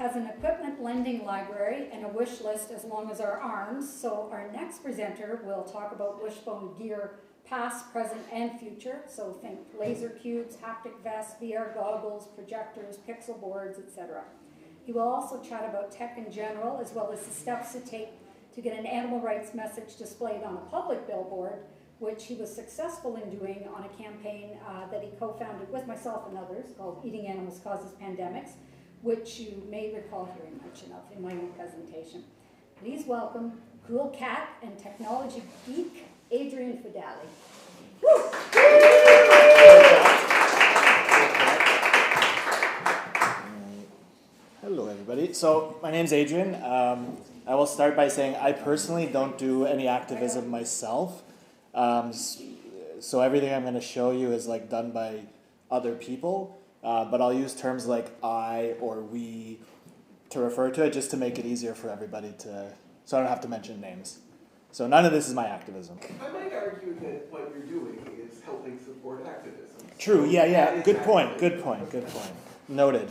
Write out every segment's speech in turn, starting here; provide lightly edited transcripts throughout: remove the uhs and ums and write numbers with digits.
has an equipment lending library and a wish list as long as our arms. So our next presenter will talk about Wishbone gear, past, present, and future. So think laser cubes, haptic vests, VR goggles, projectors, pixel boards, etc. He will also chat about tech in general, as well as the steps to take to get an animal rights message displayed on a public billboard, which he was successful in doing on a campaign that he co-founded with myself and others called Eating Animals Causes Pandemics, which you may recall hearing mention of in my own presentation. Please welcome cool cat and technology geek, Adrian Feudale. Hello, everybody. So my name's Adrian. I will start by saying I personally don't do any activism myself. So everything I'm going to show you is like done by other people, but I'll use terms like I or we to refer to it just to make it easier for everybody so I don't have to mention names. So none of this is my activism. I might argue that what you're doing is helping support activism. True, yeah. Good point. Noted.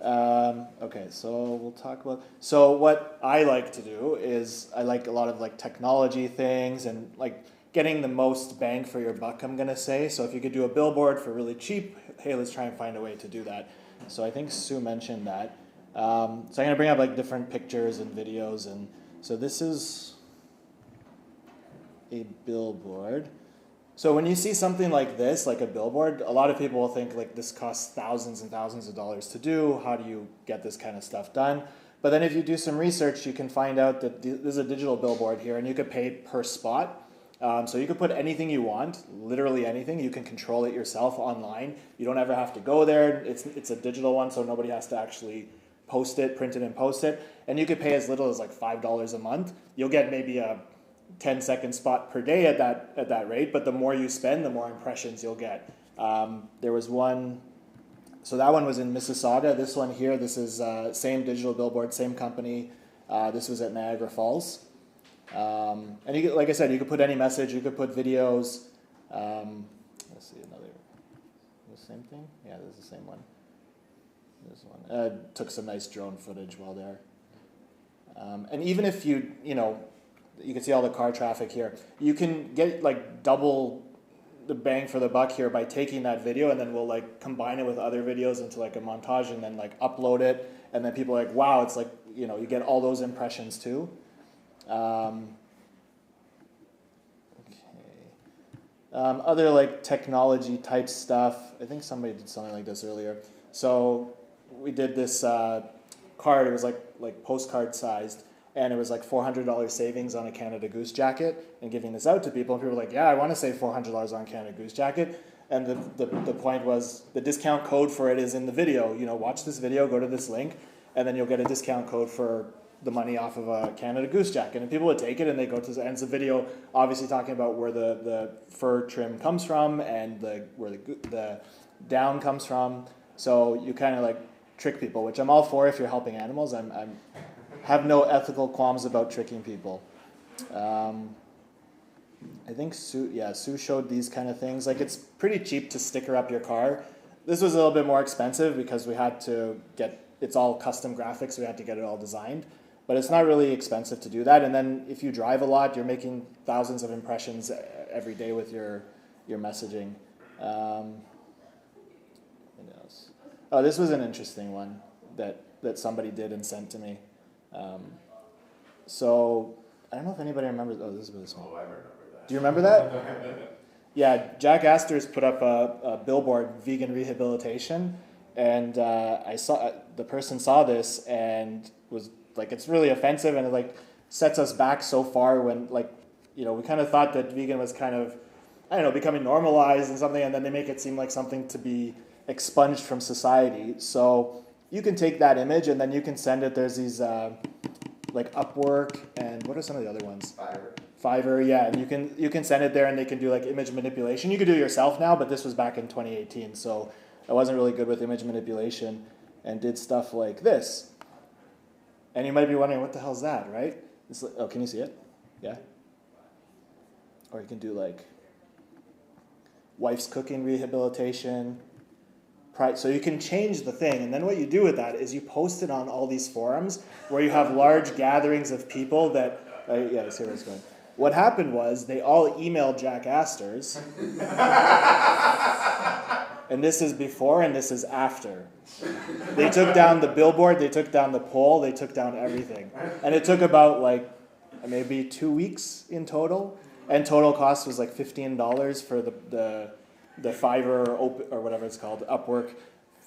Okay, so we'll talk about, so what I like to do is I like a lot of like technology things and like getting the most bang for your buck, I'm gonna say. So if you could do a billboard for really cheap, hey, let's try and find a way to do that. So I think Sue mentioned that. So I'm gonna bring up like different pictures and videos, and so this is a billboard. So when you see something like this, like a billboard, a lot of people will think like this costs thousands and thousands of dollars to do. How do you get this kind of stuff done? But then if you do some research, you can find out that there's a digital billboard here, and you could pay per spot. So you could put anything you want, literally anything. You can control it yourself online. You don't ever have to go there. It's a digital one, so nobody has to actually post it, print it, and post it. And you could pay as little as like $5 a month. You'll get maybe a 10-second spot per day at that rate, but the more you spend, the more impressions you'll get. There was one, so that one was in Mississauga. This one here, this is same digital billboard, same company. This was at Niagara Falls. And you could, like I said, you could put any message, you could put videos. Let's see, the same thing? Yeah, this is the same one. This one. Took some nice drone footage while there. And even if you can see all the car traffic here. You can get like double the bang for the buck here by taking that video, and then we'll like combine it with other videos into like a montage and then like upload it, and then people are like, wow, it's like, you get all those impressions too. Other like technology type stuff. I think somebody did something like this earlier. So we did this card. It was like postcard sized. And it was like $400 savings on a Canada Goose jacket, and giving this out to people. And people were like, yeah, I want to save $400 on a Canada Goose jacket. And the point was the discount code for it is in the video. Watch this video, go to this link, and then you'll get a discount code for the money off of a Canada Goose jacket. And people would take it and they go to the ends of the video, obviously talking about where the fur trim comes from and where the down comes from. So you kind of like trick people, which I'm all for if you're helping animals. I'm have no ethical qualms about tricking people. I think Sue showed these kind of things. Like, it's pretty cheap to sticker up your car. This was a little bit more expensive because we had to it's all custom graphics, so we had to get it all designed. But it's not really expensive to do that. And then if you drive a lot, you're making thousands of impressions every day with your messaging. What else? Oh, this was an interesting one that somebody did and sent to me. So I don't know if anybody remembers. Oh, this is this one. Oh, I remember that. Do you remember that? Yeah, Jack Astor's put up a billboard, vegan rehabilitation, and the person saw this and was like, it's really offensive, and it like sets us back so far when we kind of thought that vegan was kind of, I don't know, becoming normalized and something, and then they make it seem like something to be expunged from society. So you can take that image and then you can send it. There's these like Upwork, and what are some of the other ones? Fiverr, yeah. And you can send it there and they can do like image manipulation. You could do it yourself now, but this was back in 2018, so I wasn't really good with image manipulation, and did stuff like this. And you might be wondering, what the hell's that, right? Oh, can you see it? Yeah? Or you can do like wife's cooking rehabilitation. so you can change the thing, and then what you do with that is you post it on all these forums where you have large gatherings of people that, yeah, see where it's going. What happened was they all emailed Jack Astor's, and this is before and this is after. They took down the billboard, they took down the pole, they took down everything. And it took about like maybe 2 weeks in total, and total cost was like $15 for the Fiverr or whatever it's called, Upwork,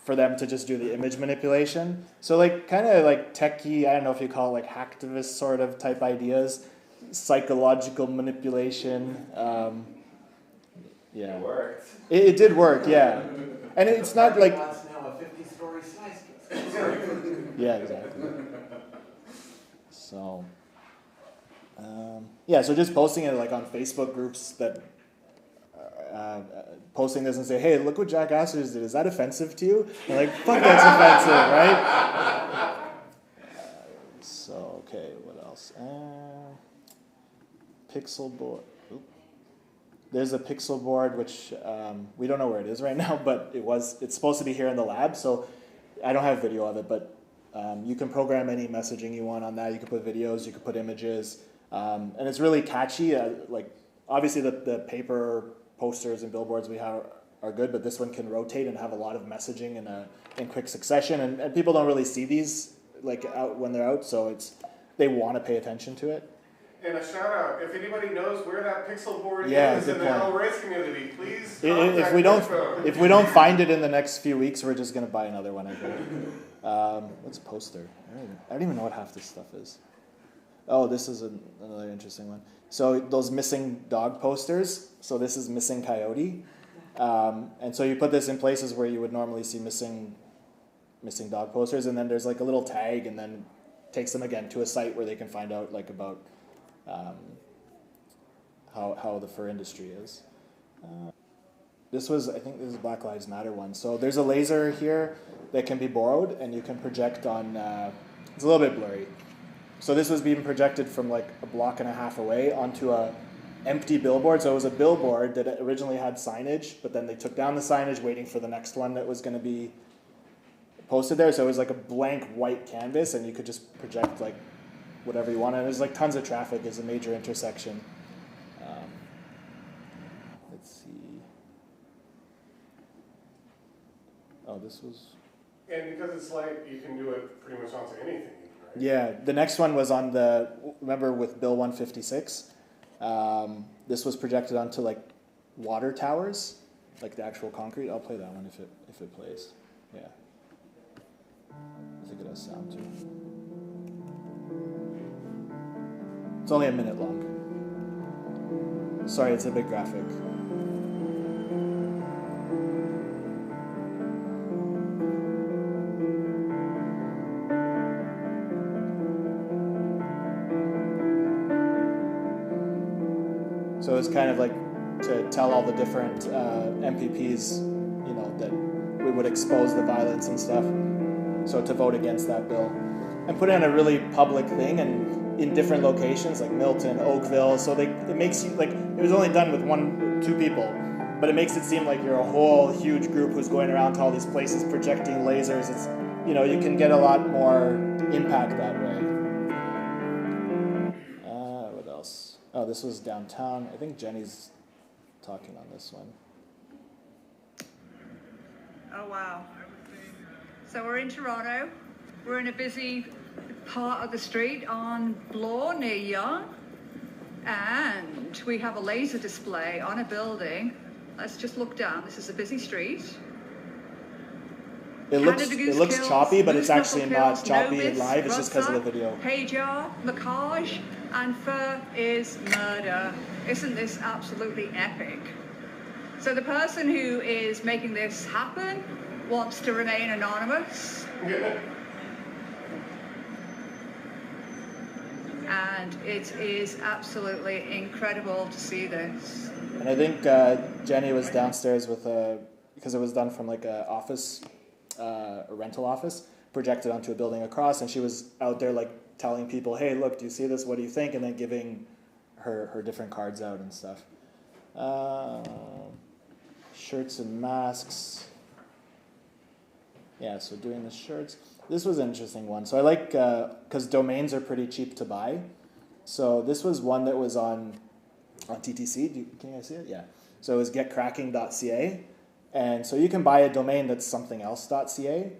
for them to just do the image manipulation. So like kind of like techie, I don't know if you call it like hacktivist sort of type ideas, psychological manipulation. Yeah, It worked. It did work, yeah. And it's not like... That's now a 50-story slice. Yeah, exactly. So, yeah, so just posting it like on Facebook groups that posting this and say, hey, look what Jack Astor's did. Is that offensive to you? And like, fuck, that's offensive, right? So, okay, what else? Pixel board. Oop. There's a pixel board, which we don't know where it is right now, but it's supposed to be here in the lab, so I don't have video of it, but you can program any messaging you want on that. You can put videos, you can put images, and it's really catchy. Like, obviously the paper posters and billboards we have are good, but this one can rotate and have a lot of messaging in quick succession, and people don't really see these like out when they're out, so they want to pay attention to it. And a shout out, if anybody knows where that pixel board Yeah, is in good the point. L-Race community, please If we don't find it in the next few weeks, we're just gonna buy another one, I think. What's poster? I don't even know what half this stuff is. Oh, this is another interesting one. So those missing dog posters. So this is missing coyote, and so you put this in places where you would normally see missing dog posters, and then there's like a little tag, and then takes them again to a site where they can find out like about how the fur industry is. I think this is Black Lives Matter one. So there's a laser here that can be borrowed, and you can project on, it's a little bit blurry. So this was being projected from like a block and a half away onto a empty billboard. So it was a billboard that originally had signage, but then they took down the signage waiting for the next one that was going to be posted there. So it was like a blank white canvas, and you could just project like whatever you want. And there's like tons of traffic. It's a major intersection. Let's see. Oh, this was... And because it's light, you can do it pretty much onto anything, right? Yeah, the next one was on remember with Bill 156? This was projected onto like water towers, like the actual concrete. I'll play that one if it plays. Yeah. I think it has sound too. It's only a minute long. Sorry, it's a big graphic. So it's kind of like to tell all the different MPPs, that we would expose the violence and stuff. So to vote against that bill. And put it in a really public thing and in different locations like Milton, Oakville. So it makes you, like, it was only done with 2 people, but it makes it seem like you're a whole huge group who's going around to all these places projecting lasers. It's, you can get a lot more impact that way. What else? Oh, this was downtown. I think Jenny's talking on this one. Oh, wow. So we're in Toronto. We're in a busy part of the street on Bloor near Yonge. And we have a laser display on a building. Let's just look down. This is a busy street. It looks choppy, but it's actually not choppy and live. It's just because of the video. Hajar, Macaj, and Fur is murder. Isn't this absolutely epic? So the person who is making this happen wants to remain anonymous. And it is absolutely incredible to see this. And I think Jenny was downstairs with because it was done from like a office, a rental office, projected onto a building across, and she was out there like telling people, hey, look, do you see this? What do you think? And then giving her different cards out and stuff. Shirts and masks. Yeah, so doing the shirts. This was an interesting one. So I like, because domains are pretty cheap to buy. So this was one that was on TTC. Can you guys see it? Yeah. So it was getcracking.ca. And so you can buy a domain that's something else.ca.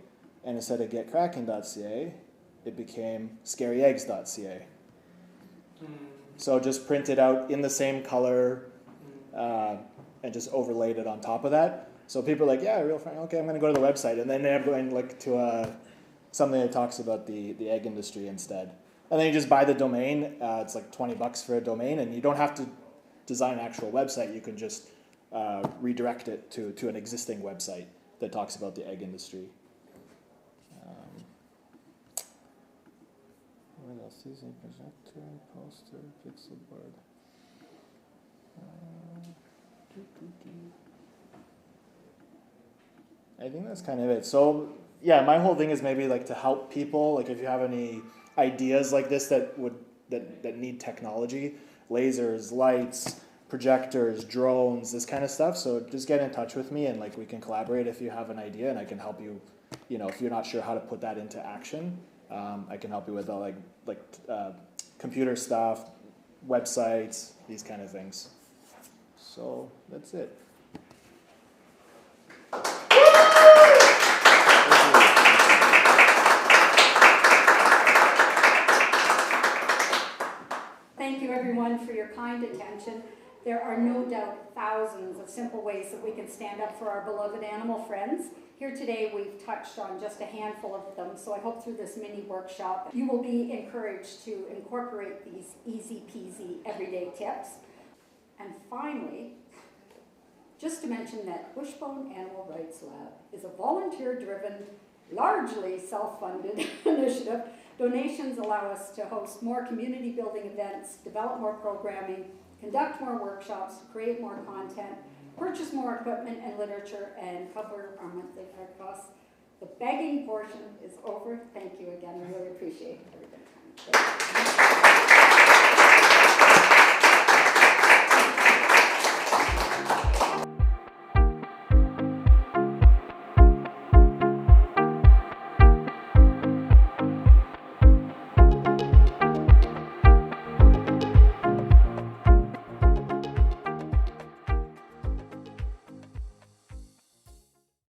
And instead of getcracking.ca, it became scaryeggs.ca. So just printed out in the same color and just overlaid it on top of that. So people are like, yeah, real friend, okay, I'm going to go to the website. And then they end up going like to something that talks about the egg industry instead. And then you just buy the domain. It's like $20 for a domain, and you don't have to design an actual website. You can just redirect it to an existing website that talks about the egg industry. What else is a projector, poster, pixel board? I think that's kind of it. So yeah, my whole thing is maybe like to help people. Like if you have any ideas like this that need technology, lasers, lights, projectors, drones, this kind of stuff. So just get in touch with me and like we can collaborate if you have an idea, and I can help you. You know, if you're not sure how to put that into action, I can help you with computer stuff, websites, these kind of things. So that's it. Thank you everyone for your kind attention. There are no doubt thousands of simple ways that we can stand up for our beloved animal friends. Here today we've touched on just a handful of them, so I hope through this mini workshop you will be encouraged to incorporate these easy-peasy everyday tips. And finally, just to mention that Wishbone Animal Rights Lab is a volunteer-driven, largely self-funded initiative. Donations allow us to host more community-building events, develop more programming, conduct more workshops, create more content, purchase more equipment and literature, and cover our monthly hard costs. The begging portion is over. Thank you again. I really appreciate everybody.